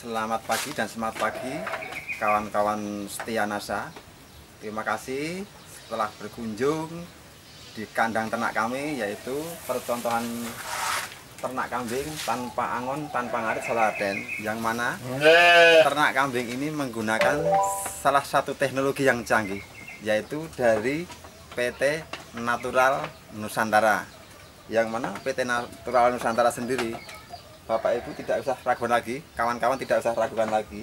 Selamat pagi dan semangat pagi kawan-kawan setia NASA. Terima kasih setelah berkunjung di kandang ternak kami, yaitu percontohan ternak kambing tanpa angon, tanpa ngarit Saladen, yang mana ternak kambing ini menggunakan salah satu teknologi yang canggih, yaitu dari PT Natural Nusantara. Yang mana PT Natural Nusantara sendiri, Bapak Ibu tidak usah ragukan lagi, kawan-kawan tidak usah ragukan lagi,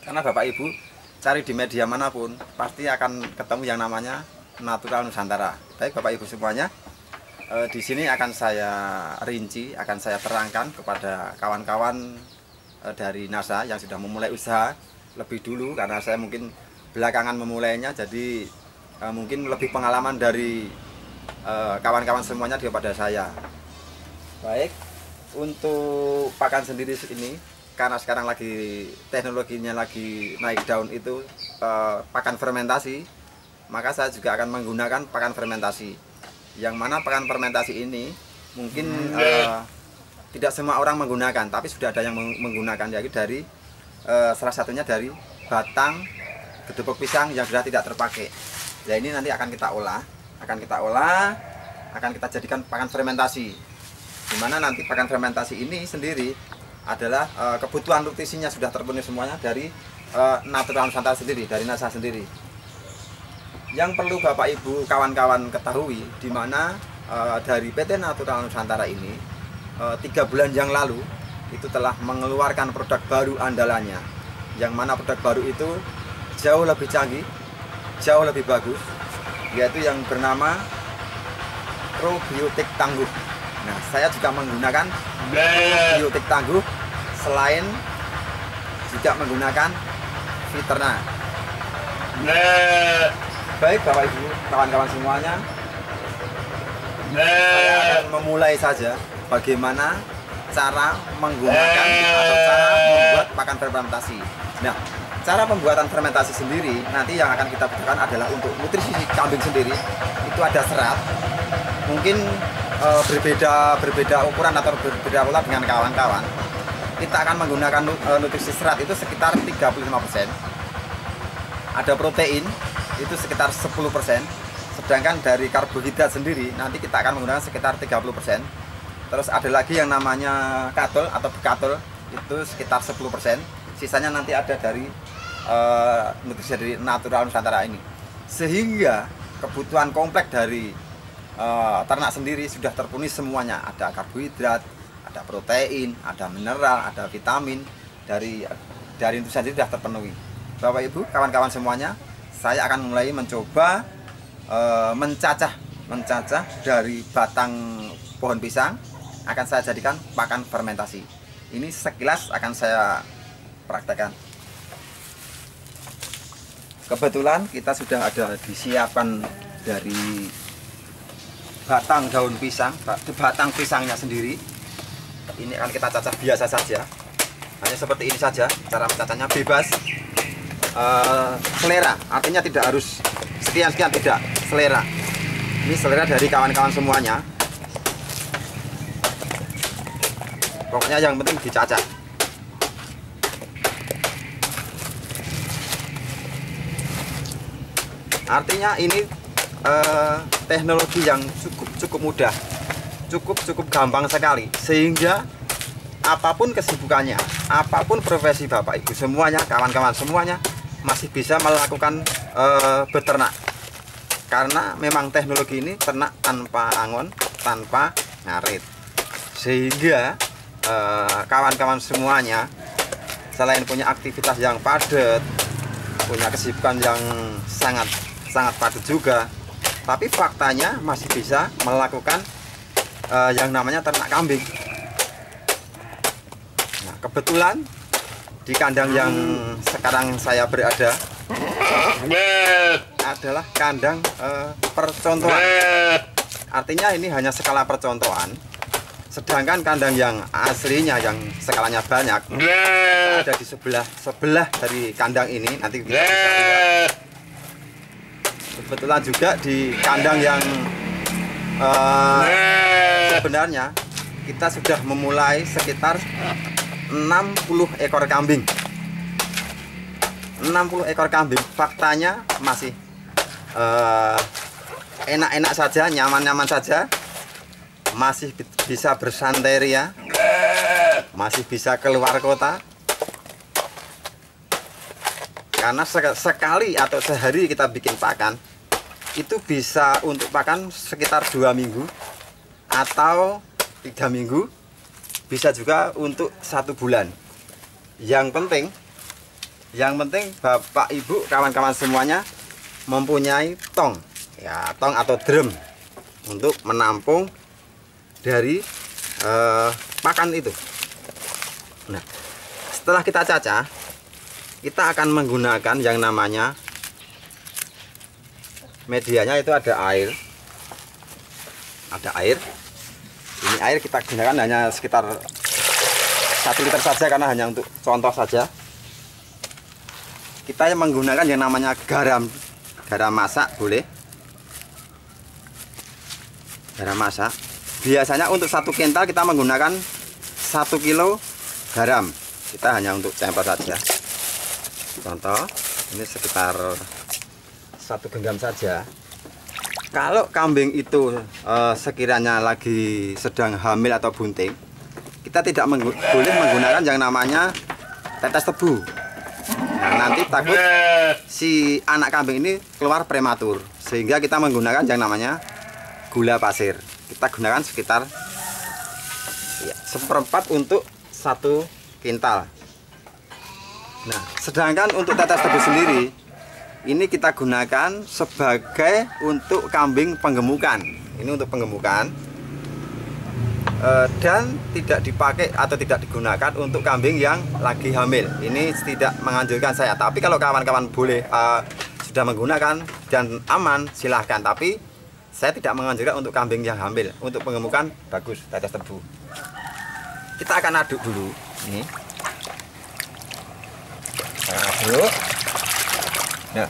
karena Bapak Ibu cari di media manapun pasti akan ketemu yang namanya Natural Nusantara. Baik Bapak Ibu semuanya, di sini akan saya rinci, akan saya terangkan kepada kawan-kawan dari NASA yang sudah memulai usaha lebih dulu, karena saya mungkin belakangan memulainya, jadi mungkin lebih pengalaman dari kawan-kawan semuanya daripada saya. Baik. Untuk pakan sendiri ini, karena sekarang lagi teknologinya lagi naik daun, itu pakan fermentasi, maka saya juga akan menggunakan pakan fermentasi. Yang mana pakan fermentasi ini mungkin tidak semua orang menggunakan, tapi sudah ada yang menggunakan, yaitu dari salah satunya dari batang gedebok pisang yang sudah tidak terpakai. Ya, ini nanti akan kita olah, akan kita jadikan pakan fermentasi. Dimana nanti pakan fermentasi ini sendiri adalah kebutuhan nutrisinya sudah terpenuhi semuanya dari Natural Nusantara sendiri, dari NASA sendiri. Yang perlu Bapak Ibu kawan-kawan ketahui, dimana dari PT Natural Nusantara ini 3 bulan yang lalu itu telah mengeluarkan produk baru andalannya, yang mana produk baru itu jauh lebih canggih, jauh lebih bagus, yaitu yang bernama Probiotik Tangguh. Nah, saya juga menggunakan probiotik tangguh, selain juga menggunakan Viterna. Baik Bapak Ibu, kawan-kawan semuanya, saya akan memulai saja bagaimana cara menggunakan atau cara membuat pakan fermentasi. Nah, cara pembuatan fermentasi sendiri nanti yang akan kita butuhkan adalah untuk nutrisi kambing sendiri. Itu ada serat, mungkin berbeda ukuran atau berbeda pola dengan kawan-kawan. Kita akan menggunakan nutrisi serat itu sekitar 35%. Ada protein itu sekitar 10%. Sedangkan dari karbohidrat sendiri nanti kita akan menggunakan sekitar 30%. Terus ada lagi yang namanya katol atau bekatol, itu sekitar 10%. Sisanya nanti ada dari nutrisi dari Natural Nusantara ini. Sehingga kebutuhan kompleks dari ternak sendiri sudah terpenuhi semuanya. Ada karbohidrat, ada protein, ada mineral, ada vitamin, dari itu sendiri sudah terpenuhi. Bapak Ibu, kawan-kawan semuanya, saya akan mulai mencoba mencacah dari batang pohon pisang, akan saya jadikan pakan fermentasi. Ini sekilas akan saya praktekkan. Kebetulan kita sudah ada disiapkan dari batang daun pisang, batang pisangnya sendiri. Ini akan kita cacah biasa saja, hanya seperti ini saja. Cara mencacahnya bebas, selera, artinya tidak harus sekian-sekian, tidak, selera. Ini selera dari kawan-kawan semuanya. Pokoknya yang penting dicacah. Artinya ini teknologi yang cukup mudah, cukup gampang sekali, sehingga apapun kesibukannya, apapun profesi Bapak Ibu semuanya, kawan-kawan semuanya masih bisa melakukan beternak, karena memang teknologi ini ternak tanpa angon, tanpa ngarit, sehingga kawan-kawan semuanya selain punya aktivitas yang padat, punya kesibukan yang sangat padat juga, tapi faktanya masih bisa melakukan yang namanya ternak kambing. Nah, kebetulan di kandang yang sekarang saya berada adalah kandang percontohan. Artinya ini hanya skala percontohan. Sedangkan kandang yang aslinya yang skalanya banyak ada di sebelah dari kandang ini, nanti kita bisa lihat. Kebetulan juga di kandang yang sebenarnya kita sudah memulai sekitar 60 ekor kambing. 60 ekor kambing, faktanya masih enak-enak saja, nyaman-nyaman saja, masih bisa bersantai ria, masih bisa keluar kota. Karena sekali atau sehari kita bikin pakan, itu bisa untuk pakan sekitar 2 minggu atau 3 minggu, bisa juga untuk 1 bulan. Yang penting Bapak Ibu kawan-kawan semuanya mempunyai tong, ya, tong atau drum untuk menampung dari pakan itu. Nah, setelah kita cacah, kita akan menggunakan yang namanya medianya, itu ada air. Ini air kita gunakan hanya sekitar 1 liter saja, karena hanya untuk contoh saja. Kita menggunakan yang namanya garam masak, boleh garam masak. Biasanya untuk 1 kental kita menggunakan 1 kilo garam. Kita hanya untuk sampel saja. Contoh, ini sekitar 1 genggam saja. Kalau kambing itu sekiranya lagi sedang hamil atau bunting, kita tidak boleh menggunakan yang namanya tetes tebu. Nah, nanti takut si anak kambing ini keluar prematur, sehingga kita menggunakan yang namanya gula pasir. Kita gunakan sekitar 1/4 untuk 1 kintal. Nah, sedangkan untuk tetes tebu sendiri, ini kita gunakan sebagai untuk kambing penggemukan. Ini untuk penggemukan, dan tidak dipakai atau tidak digunakan untuk kambing yang lagi hamil. Ini tidak menganjurkan saya. Tapi kalau kawan-kawan boleh sudah menggunakan dan aman, silahkan. Tapi saya tidak menganjurkan untuk kambing yang hamil. Untuk penggemukan bagus tetes tebu. Kita akan aduk dulu. Ini aduk. Nah,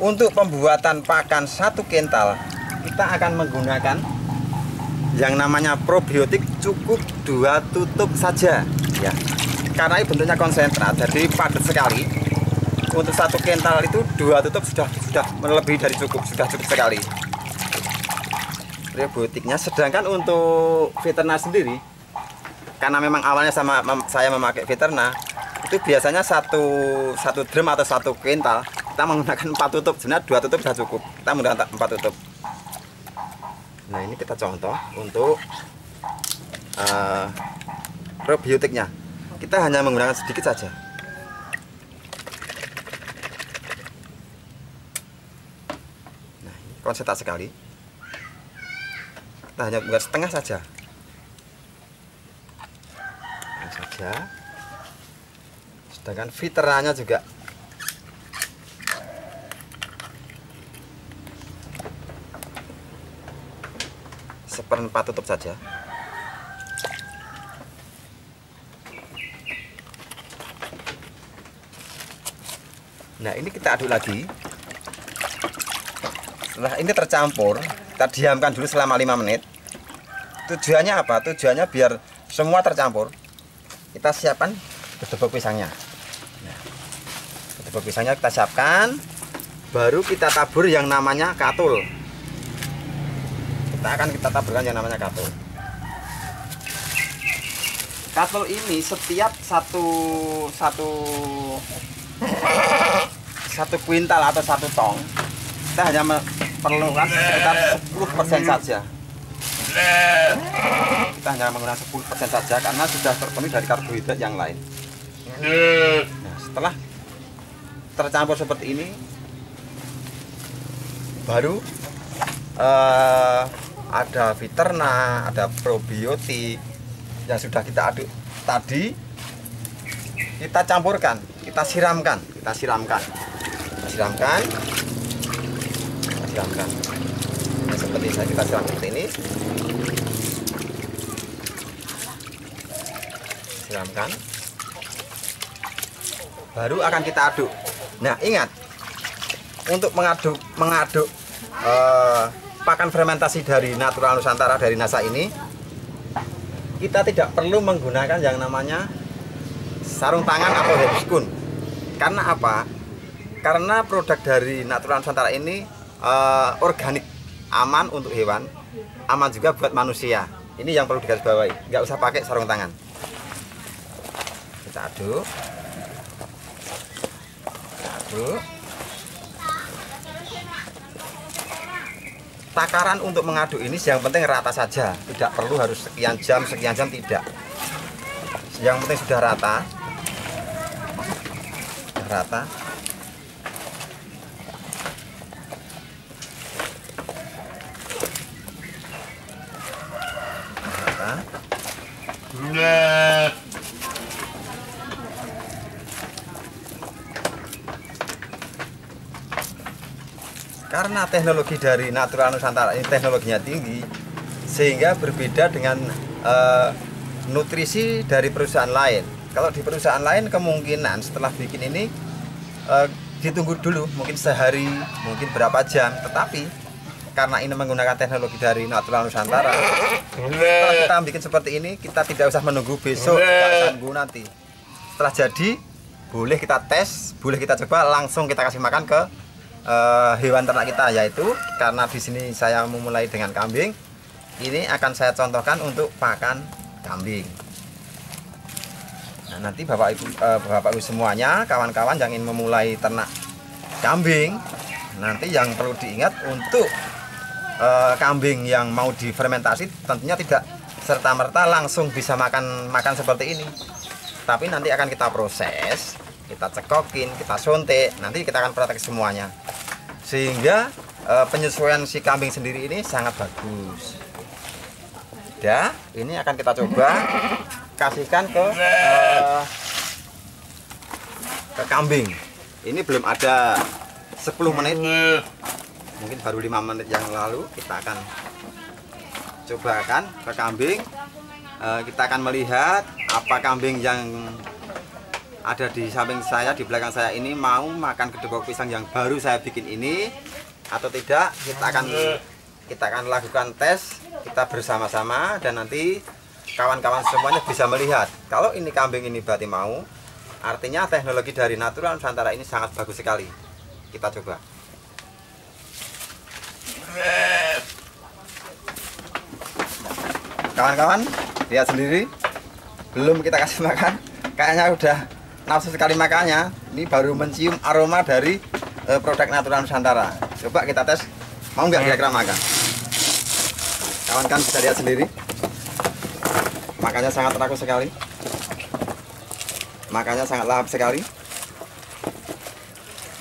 untuk pembuatan pakan 1 kental, kita akan menggunakan yang namanya probiotik, cukup 2 tutup saja, ya. Karena ini bentuknya konsentrat, jadi padat sekali. Untuk 1 kental itu 2 tutup sudah melebihi dari cukup, sudah cukup sekali probiotiknya. Sedangkan untuk veteriner sendiri, karena memang awalnya saya memakai veteriner, itu biasanya satu drum atau 1 kental kita menggunakan 4 tutup. Sebenarnya 2 tutup sudah cukup, kita menggunakan 4 tutup. Nah, ini kita contoh untuk probiotiknya. Kita hanya menggunakan sedikit saja. Nah, ini konsentrat sekali. Kita hanya menggunakan setengah saja. Sedangkan veterinernya juga seperempat tutup saja. Nah, ini kita aduk lagi. Setelah ini tercampur, kita diamkan dulu selama 5 menit. Tujuannya apa? Tujuannya biar semua tercampur. Kita siapkan gedebok pisangnya. Nah, gedebok pisangnya kita siapkan, baru kita tabur yang namanya katul. Kita taburkan yang namanya katul. Katul ini setiap satu kuintal atau 1 tong, kita hanya perlukan sekitar 10% saja. Kita hanya menggunakan 10% saja karena sudah terpenuhi dari karbohidrat yang lain. Nah, setelah tercampur seperti ini, baru ada veteriner, ada probiotik yang sudah kita aduk tadi, kita campurkan, kita siramkan. Nah, seperti ini, kita siram seperti ini. Siramkan, baru akan kita aduk. Nah, ingat, untuk mengaduk pakan fermentasi dari Natural Nusantara, dari NASA ini, kita tidak perlu menggunakan yang namanya sarung tangan atau headskun. Karena apa? Karena produk dari Natural Nusantara ini organik, aman untuk hewan, aman juga buat manusia. Ini yang perlu digarisbawahi, nggak usah pakai sarung tangan. Kita aduk, takaran untuk mengaduk ini yang penting rata saja, tidak perlu harus sekian jam tidak. Yang penting sudah rata. Rata. Karena teknologi dari Natural Nusantara ini teknologinya tinggi, sehingga berbeda dengan nutrisi dari perusahaan lain. Kalau di perusahaan lain kemungkinan setelah bikin ini ditunggu dulu, mungkin sehari, mungkin berapa jam. Tetapi karena ini menggunakan teknologi dari Natural Nusantara, setelah kita bikin seperti ini, kita tidak usah menunggu besok, tidak tunggu nanti. Setelah jadi, boleh kita tes, boleh kita coba, langsung kita kasih makan ke hewan ternak kita, yaitu karena di sini saya memulai dengan kambing. Ini akan saya contohkan untuk pakan kambing. Nah, nanti Bapak Ibu semuanya, kawan-kawan yang ingin memulai ternak kambing, nanti yang perlu diingat untuk kambing yang mau difermentasi tentunya tidak serta-merta langsung bisa makan seperti ini. Tapi nanti akan kita proses, kita cekokin, kita suntik, nanti kita akan praktek semuanya. Sehingga penyesuaian si kambing sendiri ini sangat bagus. Ya, ini akan kita coba kasihkan ke kambing. Ini belum ada 10 menit, mungkin baru 5 menit yang lalu. Kita akan cobakan ke kambing. Kita akan melihat apa kambing yang ada di samping saya, di belakang saya ini mau makan kedebok pisang yang baru saya bikin ini atau tidak. Kita akan lakukan tes kita bersama-sama, dan nanti kawan-kawan semuanya bisa melihat kalau ini kambing ini berarti mau, artinya teknologi dari Natural Nusantara ini sangat bagus sekali. Kita coba. Kawan-kawan lihat sendiri, belum kita kasih makan, kayaknya udah nafsu sekali makannya. Ini baru mencium aroma dari produk Natural Nusantara. Coba kita tes, mau nggak kira-kira makan? Kawan-kawan bisa lihat sendiri, makannya sangat rakus sekali, makannya sangat lahap sekali.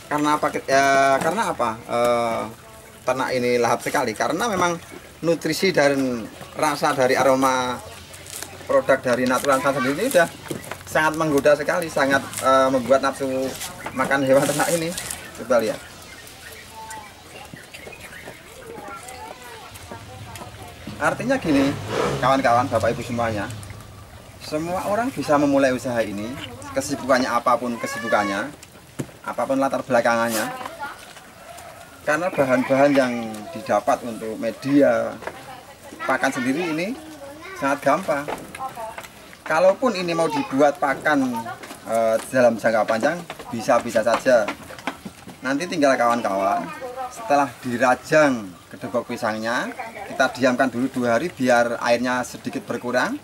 Karena apa? Karena apa? Ternak ini lahap sekali karena memang nutrisi dan rasa dari aroma produk dari Natural Nusantara sendiri ini udah sangat menggoda sekali, sangat membuat nafsu makan hewan ternak ini. Coba lihat. Artinya gini, kawan-kawan, Bapak Ibu semuanya, semua orang bisa memulai usaha ini, kesibukannya apapun kesibukannya, apapun latar belakangannya, karena bahan-bahan yang didapat untuk media pakan sendiri ini sangat gampang. Kalaupun ini mau dibuat pakan dalam jangka panjang, bisa-bisa saja. Nanti tinggal kawan-kawan, setelah dirajang kedebok pisangnya, kita diamkan dulu 2 hari biar airnya sedikit berkurang.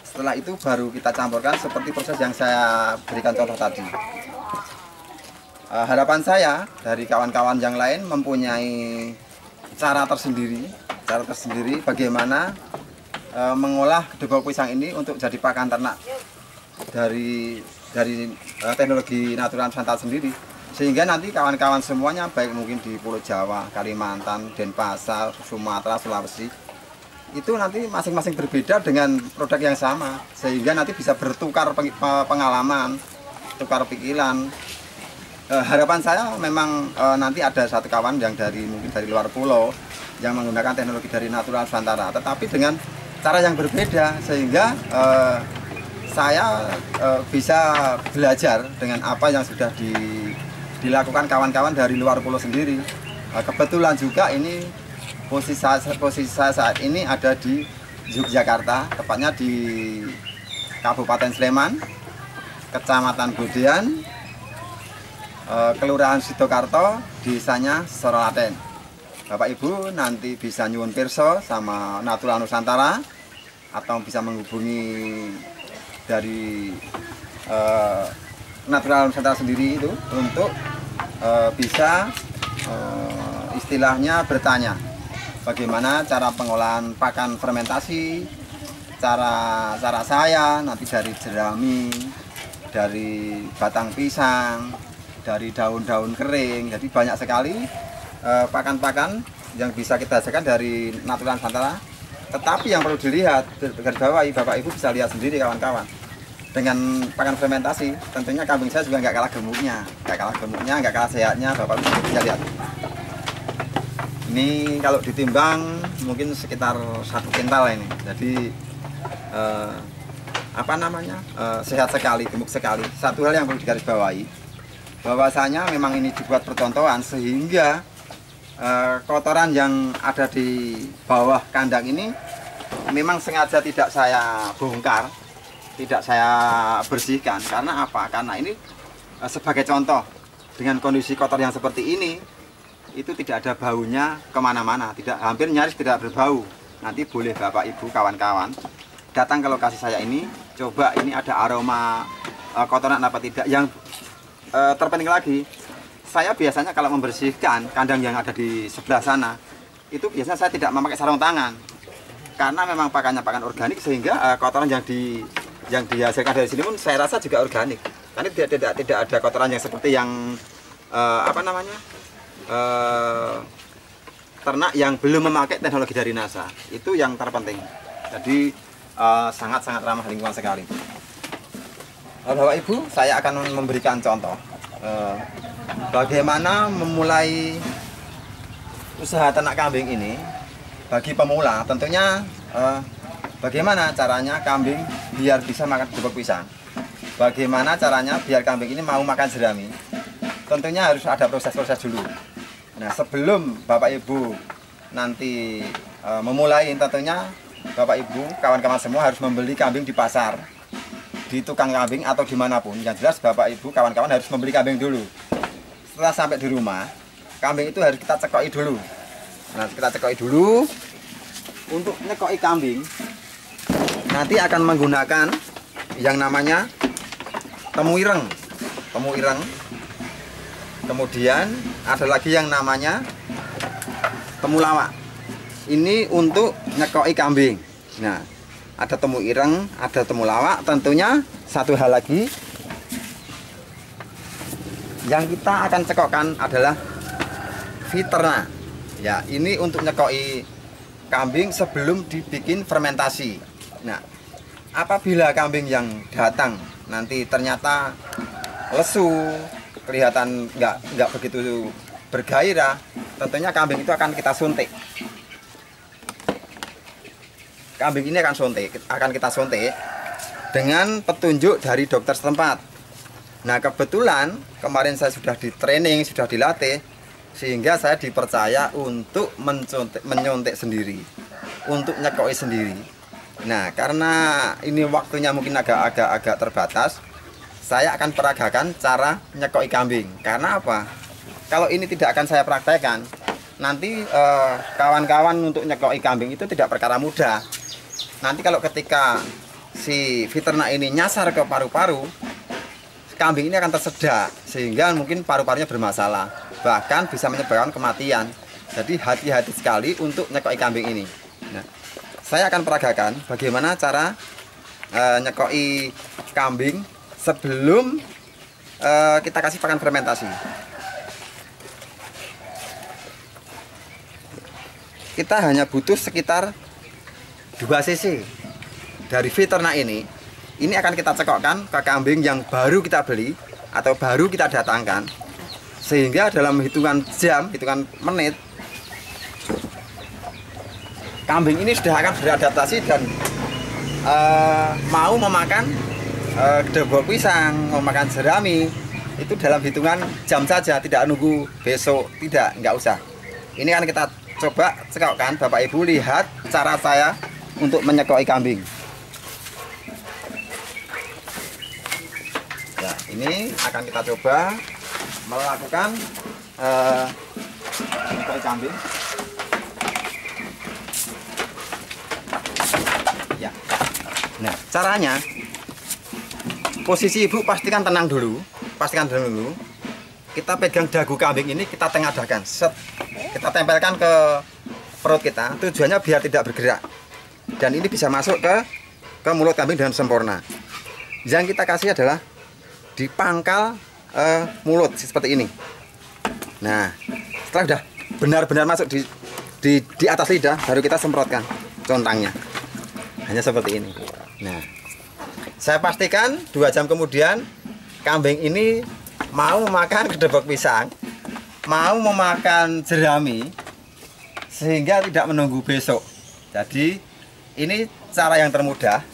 Setelah itu baru kita campurkan seperti proses yang saya berikan contoh tadi. Harapan saya dari kawan-kawan yang lain mempunyai cara tersendiri bagaimana mengolah kedebok pisang ini untuk jadi pakan ternak dari teknologi Natural Nusantara sendiri. Sehingga nanti kawan-kawan semuanya, baik mungkin di Pulau Jawa, Kalimantan, Denpasar, Sumatera, Sulawesi, itu nanti masing-masing berbeda dengan produk yang sama. Sehingga nanti bisa bertukar pengalaman, tukar pikiran. Harapan saya memang nanti ada satu kawan yang mungkin dari luar pulau yang menggunakan teknologi dari Natural Nusantara, tetapi dengan cara yang berbeda, sehingga saya bisa belajar dengan apa yang sudah dilakukan kawan-kawan dari luar pulau sendiri. Kebetulan juga ini posisi saya saat ini ada di Yogyakarta, tepatnya di Kabupaten Sleman, Kecamatan Budian, Kelurahan Sidokarto, desanya Sorolaten. Bapak Ibu nanti bisa nyuwun pirsa sama Natural Nusantara atau bisa menghubungi dari Natural Nusantara sendiri itu untuk bisa istilahnya bertanya bagaimana cara pengolahan pakan fermentasi, cara saya nanti dari jerami, dari batang pisang, dari daun-daun kering. Jadi banyak sekali pakan-pakan yang bisa kita hasilkan dari Natural Nusantara. Tetapi yang perlu dilihat, garis bawahi, Bapak Ibu bisa lihat sendiri kawan-kawan. Dengan pakan fermentasi, tentunya kambing saya juga nggak kalah gemuknya, nggak kalah sehatnya. Bapak Ibu bisa lihat. Ini kalau ditimbang mungkin sekitar 1 kintal ini. Jadi sehat sekali, gemuk sekali. Satu hal yang perlu digarisbawahi, bahwasanya memang ini dibuat percontohan sehingga kotoran yang ada di bawah kandang ini memang sengaja tidak saya bongkar, tidak saya bersihkan. Karena apa? Karena ini sebagai contoh, dengan kondisi kotor yang seperti ini, itu tidak ada baunya kemana-mana, hampir nyaris tidak berbau. Nanti boleh Bapak Ibu kawan-kawan datang ke lokasi saya ini, coba ini ada aroma kotoran apa tidak. Yang terpenting lagi, saya biasanya kalau membersihkan kandang yang ada di sebelah sana, itu biasanya saya tidak memakai sarung tangan, karena memang pakannya pakan organik, sehingga kotoran yang dihasilkan dari sini pun saya rasa juga organik. Karena tidak ada kotoran yang seperti yang ternak yang belum memakai teknologi dari NASA. Itu yang terpenting. Jadi sangat-sangat ramah lingkungan sekali. Bapak Ibu, saya akan memberikan contoh bagaimana memulai usaha ternak kambing ini bagi pemula. Tentunya bagaimana caranya kambing biar bisa makan jeruk pisang, bagaimana caranya biar kambing ini mau makan jerami. Tentunya harus ada proses-proses dulu. Nah, sebelum Bapak Ibu nanti memulai, tentunya Bapak Ibu, kawan-kawan semua harus membeli kambing di pasar, di tukang kambing atau dimanapun. Yang jelas Bapak Ibu, kawan-kawan harus membeli kambing dulu. Setelah sampai di rumah, kambing itu harus kita cekoki dulu. Nah, kita cekoki dulu. Untuk nyekoki kambing, nanti akan menggunakan yang namanya temu ireng. Kemudian ada lagi yang namanya temulawak. Ini untuk nyekoki kambing. Nah, ada temu ireng, ada temulawak. Tentunya satu hal lagi yang kita akan cekokkan adalah Viterna. Ya, ini untuk nyekoki kambing sebelum dibikin fermentasi. Nah, apabila kambing yang datang nanti ternyata lesu, kelihatan nggak begitu bergairah, tentunya kambing itu akan kita suntik. Kambing ini akan kita suntik dengan petunjuk dari dokter setempat. Nah, kebetulan kemarin saya sudah di training, sudah dilatih, sehingga saya dipercaya untuk menyuntik sendiri, untuk nyekoki sendiri. Nah, karena ini waktunya mungkin agak terbatas, saya akan peragakan cara nyekoki kambing. Karena apa? Kalau ini tidak akan saya praktekkan, nanti kawan-kawan untuk nyekoki kambing itu tidak perkara mudah. Nanti kalau ketika si Viterna ini nyasar ke paru-paru, kambing ini akan tersedak, sehingga mungkin paru-parunya bermasalah, bahkan bisa menyebabkan kematian. Jadi hati-hati sekali untuk nyekoki kambing ini. Nah, saya akan peragakan bagaimana cara nyekoki kambing sebelum kita kasih pakan fermentasi. Kita hanya butuh sekitar 2 cc dari Viterna ini. Ini akan kita cekokkan ke kambing yang baru kita beli atau baru kita datangkan, sehingga dalam hitungan jam, hitungan menit, kambing ini sudah akan beradaptasi dan mau memakan gedebok pisang, mau makan jerami. Itu dalam hitungan jam saja, tidak nunggu besok, nggak usah. Ini akan kita coba cekokkan. Bapak Ibu lihat cara saya untuk menyekoki kambing. Nah, ini akan kita coba melakukan untuk kambing. Ya. Nah, caranya posisi ibu pastikan tenang dulu, Kita pegang dagu kambing ini, kita tengadakan, set. Kita tempelkan ke perut kita. Tujuannya biar tidak bergerak. Dan ini bisa masuk ke mulut kambing dengan sempurna. Yang kita kasih adalah di pangkal mulut seperti ini. Nah, setelah sudah benar-benar masuk di atas lidah, baru kita semprotkan contangnya. Hanya seperti ini. Nah, saya pastikan 2 jam kemudian kambing ini mau memakan kedebok pisang, mau memakan jerami, sehingga tidak menunggu besok. Jadi ini cara yang termudah